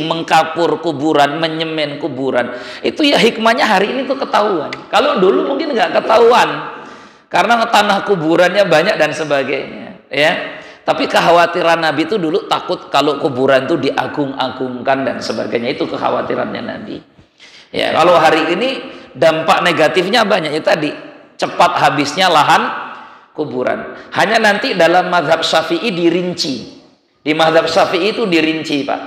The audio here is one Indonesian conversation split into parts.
mengkapur kuburan, menyemen kuburan. Itu ya hikmahnya hari ini tuh ketahuan. Kalau dulu mungkin nggak ketahuan karena tanah kuburannya banyak dan sebagainya, ya. Tapi kekhawatiran Nabi itu dulu takut kalau kuburan itu diagung-agungkan dan sebagainya, itu kekhawatirannya Nabi. Ya, kalau hari ini dampak negatifnya banyak, ya tadi cepat habisnya lahan kuburan. Hanya nanti dalam mazhab Syafi'i dirinci. Di mazhab Syafi'i itu dirinci, Pak.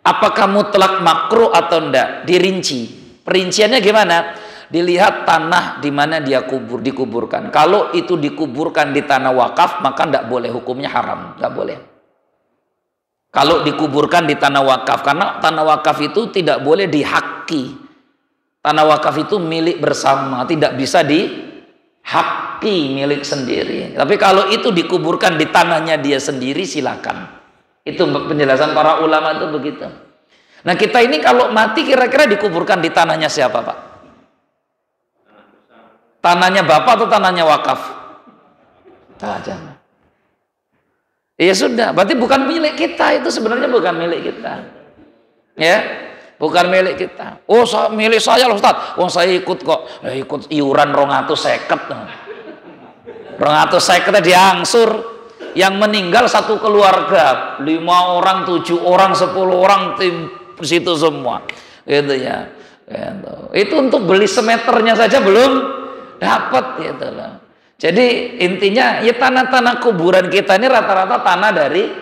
Apakah mutlak makruh atau enggak? Dirinci. Perinciannya gimana? Dilihat tanah di mana dia dikuburkan. Kalau itu dikuburkan di tanah wakaf, maka enggak boleh, hukumnya haram, enggak boleh. Kalau dikuburkan di tanah wakaf, karena tanah wakaf itu tidak boleh dihaki. Tanah wakaf itu milik bersama, tidak bisa dihaki milik sendiri. Tapi kalau itu dikuburkan di tanahnya dia sendiri, silakan. Itu penjelasan para ulama itu begitu. Nah, kita ini kalau mati kira-kira dikuburkan di tanahnya siapa, Pak? Tanahnya bapak atau tanahnya wakaf? Jangan. Ya sudah, berarti bukan milik kita, itu sebenarnya bukan milik kita. Ya, bukan milik kita. Oh, milik saya loh, Ustaz. Oh, saya ikut kok. Ikut iuran 250. 250 diangsur. Yang meninggal satu keluarga, 5 orang, 7 orang, 10 orang, tim situ semua. Gitu ya. Gitu. Itu untuk beli semeternya saja belum dapat, gitu loh. Jadi intinya ya tanah-tanah kuburan kita ini rata-rata tanah dari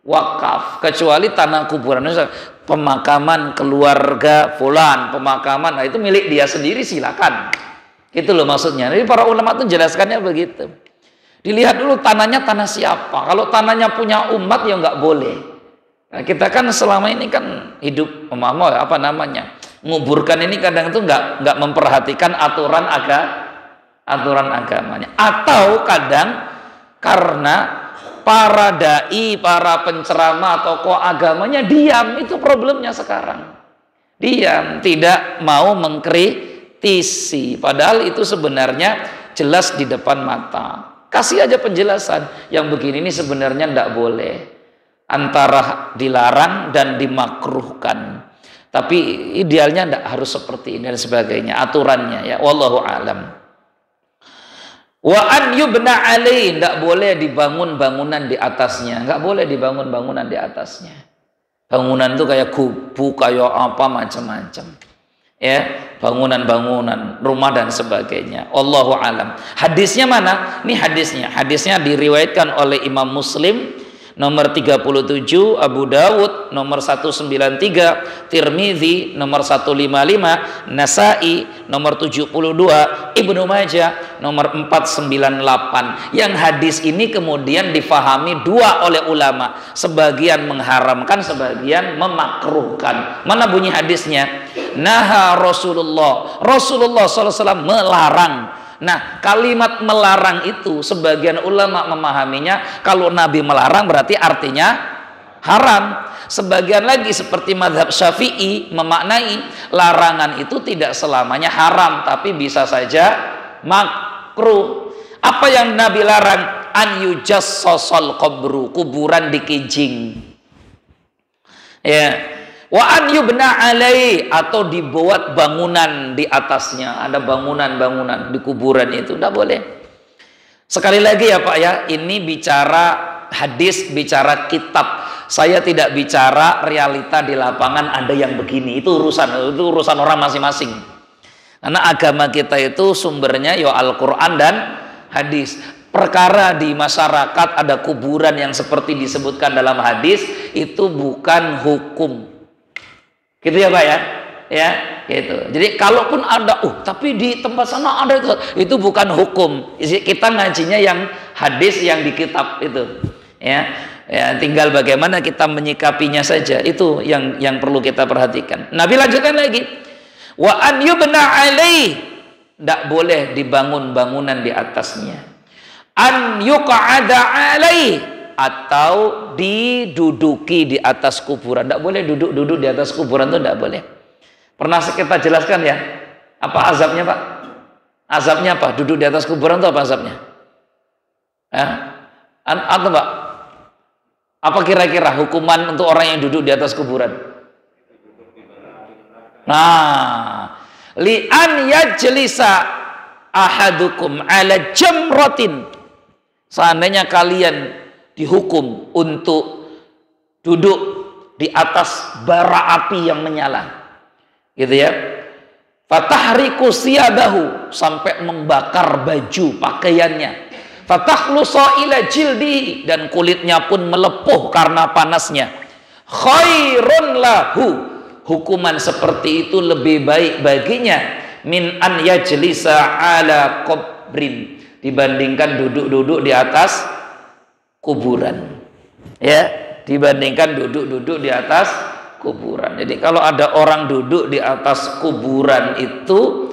wakaf, kecuali tanah kuburan pemakaman keluarga fulan, pemakaman, nah itu milik dia sendiri, silakan. Gitu loh maksudnya. Jadi para ulama itu jelaskannya begitu. Dilihat dulu tanahnya tanah siapa. Kalau tanahnya punya umat ya nggak boleh. Nah, kita kan selama ini kan hidup apa namanya, nguburkan ini kadang itu nggak memperhatikan aturan agamanya, atau kadang karena para dai, para penceramah, tokoh agamanya diam, itu problemnya sekarang. Diam, tidak mau mengkritisi, padahal itu sebenarnya jelas di depan mata. Kasih aja penjelasan, yang begini ini sebenarnya tidak boleh, antara dilarang dan dimakruhkan. Tapi idealnya tidak harus seperti ini dan sebagainya, aturannya ya, wallahu alam. Wa an yubna alaih, tidak boleh dibangun bangunan di atasnya, nggak boleh dibangun bangunan di atasnya. Bangunan itu kayak kubu, kayak apa macam-macam, ya, bangunan-bangunan rumah dan sebagainya. Allahu alam. Hadisnya mana? Ini hadisnya diriwayatkan oleh Imam Muslim nomor 37, Abu Dawud nomor 193, Tirmizi nomor 155, Nasai nomor 72, Ibnu Majah nomor 498. Yang hadis ini kemudian difahami dua oleh ulama, sebagian mengharamkan, sebagian memakruhkan. Mana bunyi hadisnya? Naha Rasulullah SAW melarang. Nah, kalimat melarang itu sebagian ulama memahaminya kalau Nabi melarang berarti artinya haram. Sebagian lagi seperti mazhab Syafi'i memaknai larangan itu tidak selamanya haram, tapi bisa saja makruh. Apa yang Nabi larang? An yujassasal qabru, kuburan dikijing. Ya. Wa an yubna alai, atau dibuat bangunan di atasnya, ada bangunan-bangunan di kuburan itu, tidak boleh. Sekali lagi ya Pak ya, ini bicara hadis, bicara kitab. Saya tidak bicara realita di lapangan ada yang begini. Itu urusan orang masing-masing. Karena agama kita itu sumbernya ya Al-Qur'an dan hadis. Perkara di masyarakat ada kuburan yang seperti disebutkan dalam hadis, itu bukan hukum. Gitu ya Pak ya, ya gitu. Jadi kalaupun ada, tapi di tempat sana ada itu bukan hukum. Kita ngajinya yang hadis yang di kitab itu, ya. Ya, tinggal bagaimana kita menyikapinya saja. Itu yang perlu kita perhatikan. Nabi lanjutkan lagi, wa an yubna alaih, tidak boleh dibangun bangunan di atasnya. An yuqa'ada alaih, atau diduduki di atas kuburan. Tidak boleh duduk di atas kuburan, itu tidak boleh. Pernah kita jelaskan ya, apa azabnya Pak? Azabnya apa? Duduk di atas kuburan itu apa azabnya? Atau Pak, apa kira-kira hukuman untuk orang yang duduk di atas kuburan? Nah, li'an yajlisa ahadukum ala jamratin. Seandainya kalian dihukum untuk duduk di atas bara api yang menyala, gitu ya. Fatahriku siyabahu, sampai membakar baju pakaiannya. Fatakhlusa ila jildi, dan kulitnya pun melepuh karena panasnya. Khairun lahu, hukuman seperti itu lebih baik baginya min an yajlisa ala qabrin, dibandingkan duduk-duduk di atas kuburan. Ya, dibandingkan duduk-duduk di atas kuburan. Jadi kalau ada orang duduk di atas kuburan itu,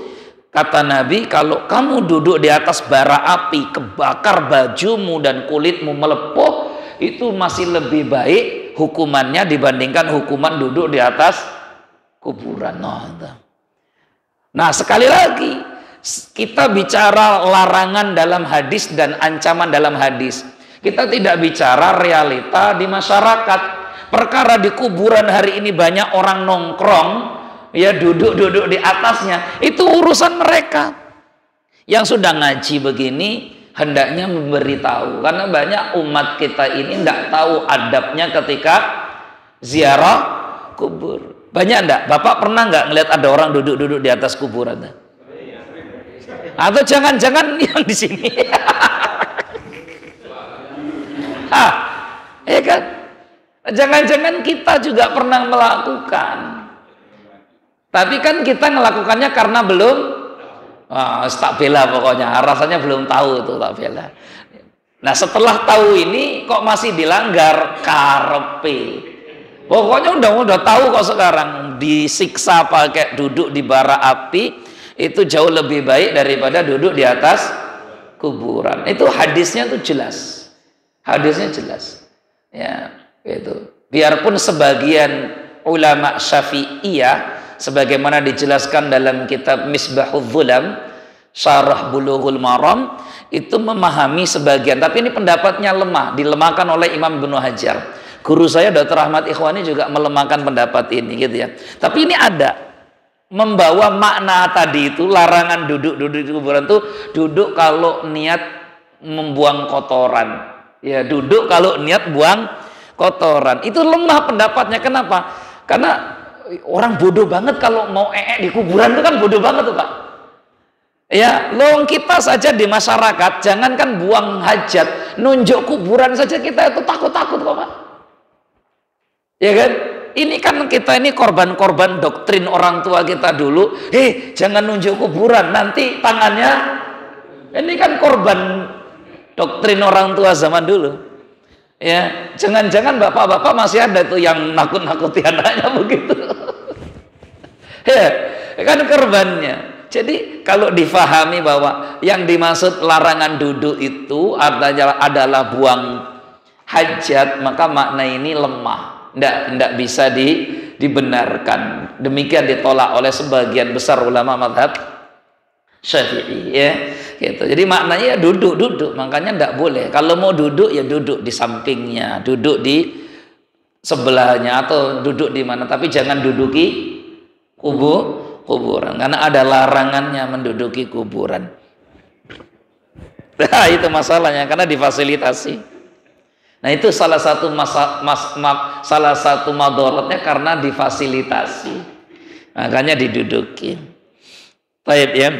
kata Nabi, kalau kamu duduk di atas bara api, kebakar bajumu dan kulitmu melepuh, itu masih lebih baik hukumannya dibandingkan hukuman duduk di atas kuburan. Nah, sekali lagi kita bicara larangan dalam hadis dan ancaman dalam hadis. Kita tidak bicara realita di masyarakat. Perkara di kuburan hari ini banyak orang nongkrong, ya, duduk-duduk di atasnya, itu urusan mereka. Yang sudah ngaji begini hendaknya memberitahu, karena banyak umat kita ini tidak tahu adabnya ketika ziarah kubur. Banyak enggak? Bapak pernah nggak ngelihat ada orang duduk-duduk di atas kuburan? Atau jangan-jangan yang di sini? Ya kan? Jangan-jangan kita juga pernah melakukan. Tapi kan kita melakukannya karena belum tak bela, pokoknya rasanya belum tahu itu tak bela. Nah, setelah tahu ini kok masih dilanggar, karepe. Pokoknya udah tahu kok sekarang disiksa pakai duduk di bara api itu jauh lebih baik daripada duduk di atas kuburan. Itu hadisnya tuh jelas. Hadisnya jelas. Ya, itu. Biarpun sebagian ulama Syafi'iyah sebagaimana dijelaskan dalam kitab Misbahul Zulam, Syarah Bulughul Maram, itu memahami sebagian, tapi ini pendapatnya lemah, dilemahkan oleh Imam Ibnu Hajar. Guru saya Dr. Ahmad Ikhwani juga melemahkan pendapat ini, gitu ya. Tapi ini ada membawa makna tadi itu, larangan duduk-duduk di kuburan itu, duduk kalau niat membuang kotoran. Ya, duduk kalau niat buang kotoran. Itu lemah pendapatnya. Kenapa? Karena orang bodoh banget kalau mau di kuburan, itu kan bodoh banget tuh, Pak. Ya, long kita saja di masyarakat, jangankan buang hajat, nunjuk kuburan saja kita itu takut-takut kok, Pak. Ya kan? Ini kan kita ini korban-korban doktrin orang tua kita dulu. Jangan nunjuk kuburan, nanti tangannya. Ini kan korban doktrin orang tua zaman dulu. Ya, jangan-jangan bapak-bapak masih ada tuh yang nakut-nakuti anaknya begitu. Ya, kan korbannya. Jadi kalau difahami bahwa yang dimaksud larangan duduk itu adalah buang hajat, maka makna ini lemah. Tidak bisa dibenarkan. Demikian ditolak oleh sebagian besar ulama mazhab Syafi'i, ya. Gitu. Jadi maknanya ya duduk, makanya tidak boleh. Kalau mau duduk ya duduk di sampingnya, duduk di sebelahnya atau duduk di mana, tapi jangan duduki kuburan, karena ada larangannya menduduki kuburan. Nah, itu masalahnya, karena difasilitasi. Nah, itu salah satu salah satu madharatnya karena difasilitasi, makanya diduduki. Baik, ya.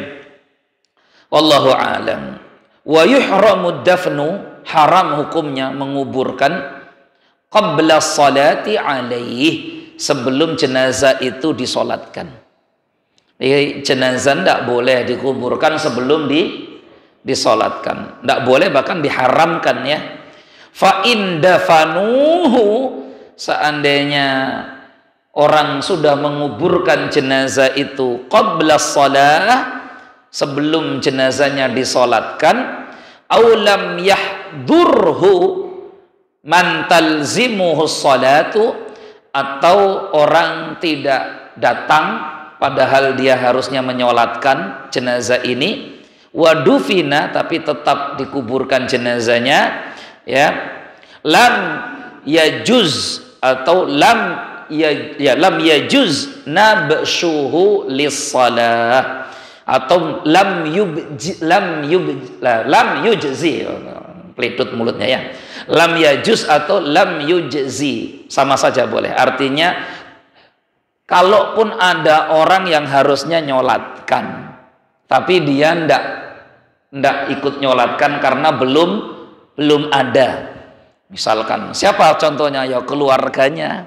Wallahu a'lam. Wa yuhramu dafnu, haram hukumnya menguburkan qabla salati alaih, sebelum jenazah itu disolatkan. Jadi jenazah tidak boleh dikuburkan sebelum disolatkan, tidak boleh, bahkan diharamkan, ya. Fa in dafanuhu, seandainya orang sudah menguburkan jenazah itu qabla shalah, sebelum jenazahnya disolatkan, aulam yahdurhu man talzimuhu salatu, atau orang tidak datang padahal dia harusnya menyolatkan jenazah ini, wadufina, tapi tetap dikuburkan jenazahnya, ya, lam yajuz, atau lam lam yajuz nabshuhu lis-shalah atau lam yujzi, pelitut mulutnya ya, lam yajuz atau lam yujzi, sama saja boleh. Artinya kalaupun ada orang yang harusnya nyolatkan tapi dia ndak ikut nyolatkan karena belum ada. Misalkan siapa contohnya? Ya keluarganya,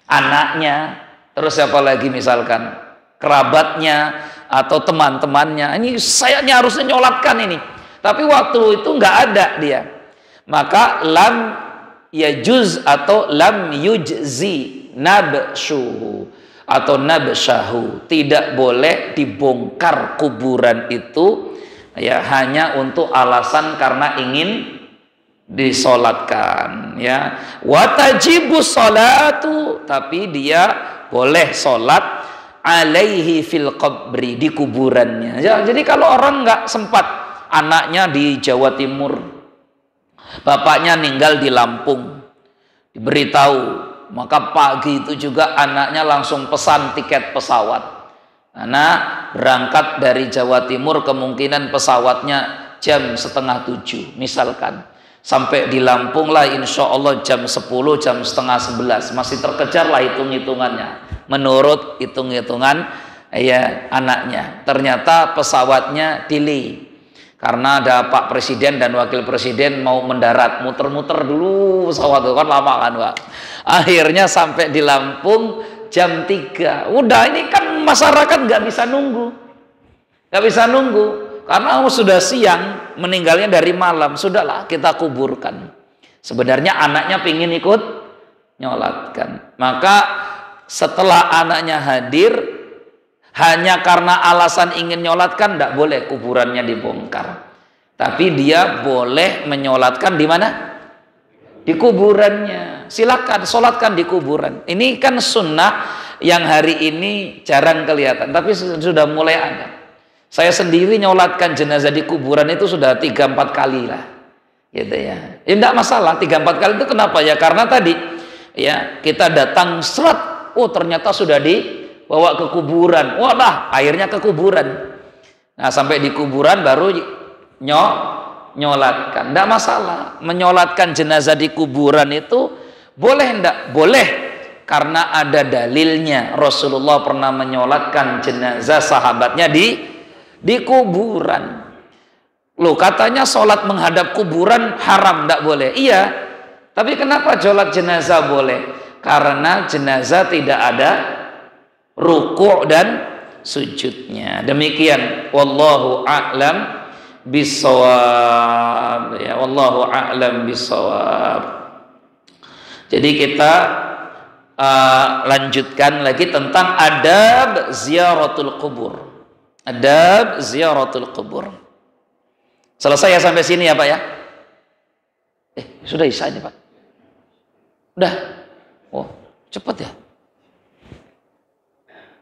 anaknya, terus siapa lagi misalkan kerabatnya atau teman-temannya. Ini saya harusnya nyolatkan ini, tapi waktu itu nggak ada dia. Maka lam yajuz atau lam yujzi nabshuhu atau nabshahu, tidak boleh dibongkar kuburan itu ya hanya untuk alasan karena ingin disolatkan ya. Watajibu sholatu, tapi dia boleh sholat alaihi fil qabri, di kuburannya ya. Jadi kalau orang nggak sempat, anaknya di Jawa Timur, bapaknya meninggal di Lampung, diberitahu, maka pagi itu juga anaknya langsung pesan tiket pesawat. Karena berangkat dari Jawa Timur kemungkinan pesawatnya jam 6:30 misalkan. Sampai di Lampung lah insya Allah jam 10, jam 10:30. Masih terkejar lah hitung-hitungannya. Menurut hitung-hitungan ya anaknya. Ternyata pesawatnya delay. Karena ada Pak Presiden dan Wakil Presiden mau mendarat. Muter-muter dulu pesawat itu kan lama kan Pak. Akhirnya sampai di Lampung jam 3. Udah ini kan masyarakat nggak bisa nunggu. Nggak bisa nunggu. Karena sudah siang, meninggalnya dari malam, sudahlah kita kuburkan. Sebenarnya anaknya pingin ikut nyolatkan. Maka setelah anaknya hadir, hanya karena alasan ingin nyolatkan, tidak boleh kuburannya dibongkar. Tapi dia boleh menyolatkan di mana? Di kuburannya. Silakan sholatkan di kuburan. Ini kan sunnah yang hari ini jarang kelihatan, tapi sudah mulai ada. Saya sendiri nyolatkan jenazah di kuburan itu sudah 3-4 kali lah, gitu ya. Ya tidak masalah 3-4 kali itu kenapa ya? Karena tadi ya kita datang seret, oh ternyata sudah dibawa ke kuburan, wadah akhirnya ke kuburan. Nah sampai di kuburan baru nyolatkan, tidak masalah. Menyolatkan jenazah di kuburan itu boleh tidak? Boleh, karena ada dalilnya. Rasulullah pernah menyolatkan jenazah sahabatnya di kuburan. Loh katanya sholat menghadap kuburan haram, tidak boleh. Iya, tapi kenapa sholat jenazah boleh? Karena jenazah tidak ada ruku' dan sujudnya. Demikian, wallahu a'lam bissawab ya, wallahu a'lam bissawab. Jadi kita lanjutkan lagi tentang adab ziaratul kubur. Adab ziaratul kubur. Selesai ya sampai sini ya Pak ya? Sudah isya ini Pak? Udah? Oh cepat ya?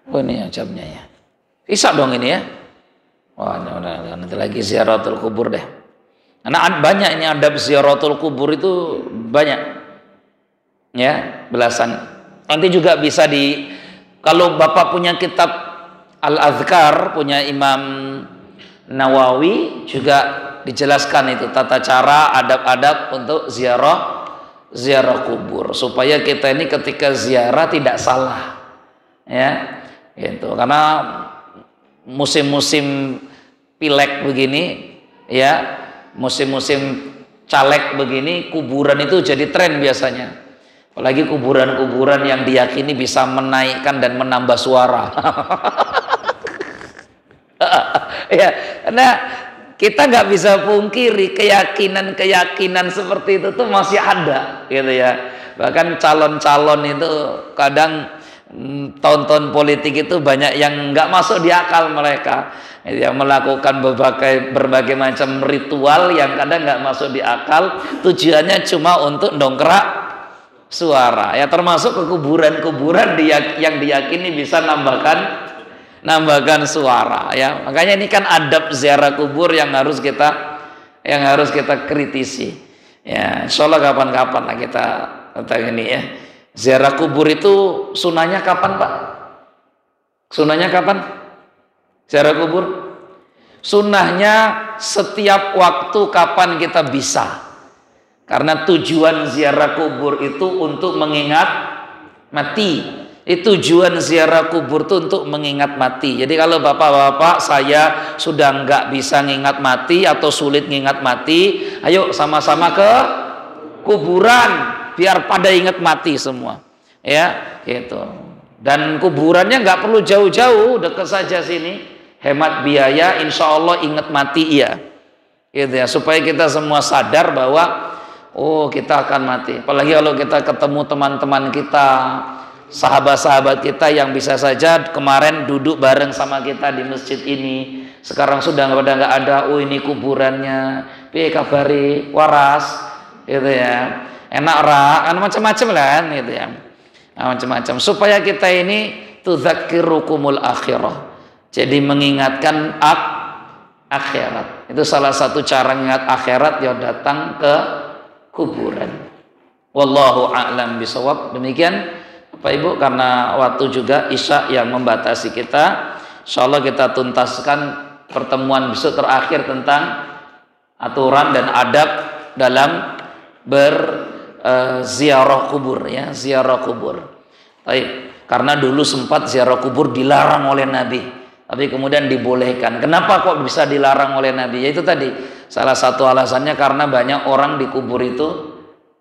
Oh ini ya jamnya ya. Isya dong ini ya? Wah nanti lagi ziaratul kubur deh. Karena banyak ini adab ziaratul kubur itu banyak. Ya belasan. Nanti juga bisa kalau Bapak punya kitab Al-Adhkar punya Imam Nawawi juga dijelaskan itu tata cara adab-adab untuk ziarah kubur supaya kita ini ketika ziarah tidak salah ya gitu. Karena musim-musim pilek begini ya, musim-musim caleg begini, kuburan itu jadi tren biasanya. Apalagi kuburan-kuburan yang diyakini bisa menaikkan dan menambah suara. Ya, karena kita nggak bisa pungkiri keyakinan seperti itu tuh masih ada, gitu ya. Bahkan calon-calon itu kadang tahun-tahun politik itu banyak yang nggak masuk di akal mereka, yang melakukan berbagai macam ritual yang kadang nggak masuk di akal, tujuannya cuma untuk dongkrak suara. Ya termasuk ke kuburan-kuburan yang diyakini bisa nambahkan suara ya. Makanya ini kan adab ziarah kubur yang harus kita kritisi ya. Insyaallah kapan-kapan lah kita ini ya. Ziarah kubur itu sunahnya kapan, Pak? Sunahnya kapan? Ziarah kubur? Sunahnya setiap waktu kapan kita bisa. Karena tujuan ziarah kubur itu untuk mengingat mati. Tujuan ziarah kubur itu untuk mengingat mati. Jadi kalau bapak-bapak saya sudah nggak bisa ngingat mati atau sulit ngingat mati, ayo sama-sama ke kuburan biar pada ingat mati semua, ya gitu. Dan kuburannya nggak perlu jauh-jauh, dekat saja sini, hemat biaya, insya Allah ingat mati iya, gitu ya. Supaya kita semua sadar bahwa oh kita akan mati. Apalagi kalau kita ketemu teman-teman kita, sahabat-sahabat kita yang bisa saja kemarin duduk bareng sama kita di masjid ini, sekarang sudah nggak ada. Oh ini kuburannya, piye kabari, waras, gitu ya. Enak ra, kan macam-macam lah, gitu ya. Nah, macam-macam. Supaya kita ini tudzakirukumul akhirah. Jadi mengingatkan akhirat. Itu salah satu cara mengingat akhirat, ya datang ke kuburan. Wallahu a'lam bishawab. Demikian Bapak Ibu, karena waktu juga Isya yang membatasi kita, insyaallah kita tuntaskan pertemuan besok terakhir tentang aturan dan adab dalam berziarah kubur, ya, ziarah kubur. Baik, karena dulu sempat ziarah kubur dilarang oleh Nabi, tapi kemudian dibolehkan. Kenapa kok bisa dilarang oleh Nabi? Yaitu tadi salah satu alasannya karena banyak orang di kubur itu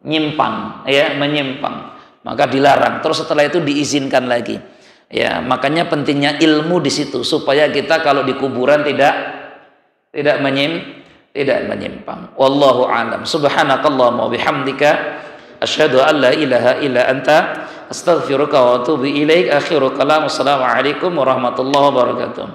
nyimpang, ya, menyimpang. Maka dilarang. Terus setelah itu diizinkan lagi. Ya, makanya pentingnya ilmu di situ supaya kita kalau di kuburan tidak menyimpang. Wallahu a'lam. Subhanakallahumma wa bihamdika asyhadu an la ilaha illa anta astaghfiruka wa atubu ilaik. Akhiru kalam. Assalamualaikum warahmatullahi wabarakatuh.